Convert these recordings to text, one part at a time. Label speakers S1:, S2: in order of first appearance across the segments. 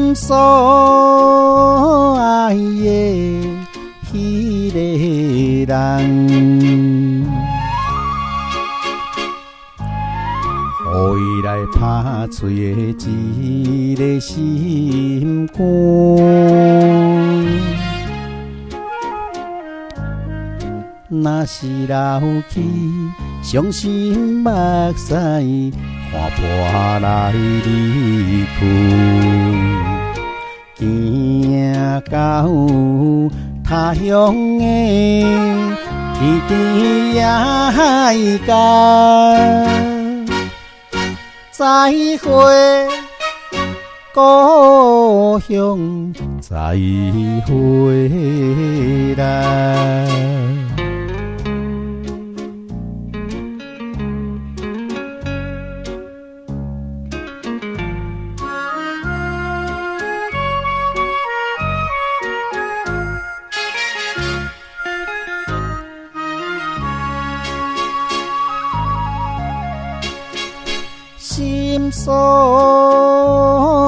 S1: 心所爱的迄个人，予伊来拍碎的一个心肝。若是老去，伤心目屎，看破来离去，行到他乡的天边野海角，再会故乡，再会啦。心所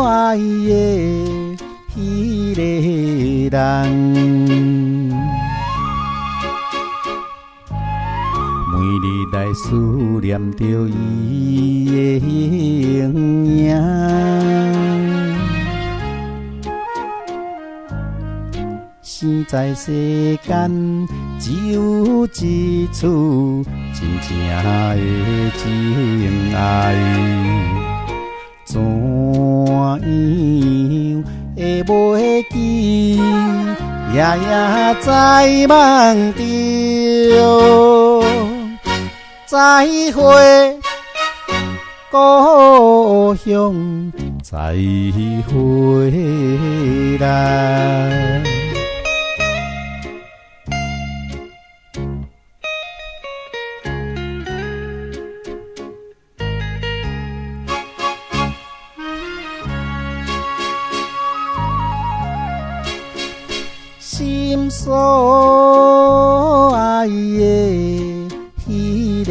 S1: 爱的迄个人，每日来思念着伊的形影，生在世间只有一处真正的情爱，怎样会袂记？夜夜在梦中，再会故乡，再会啦。心所爱的迄个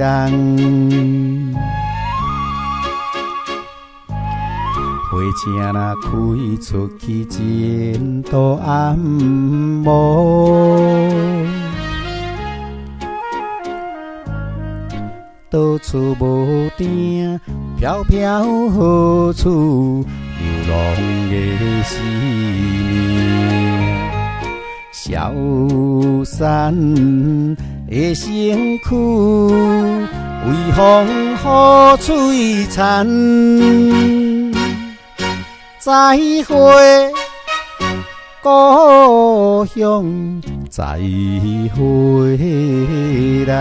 S1: 人，火车若开出去前途暗无，到处无定，飘飘何处流浪的思念，消散的身躯，为风雨摧残。再会故乡，再会啦。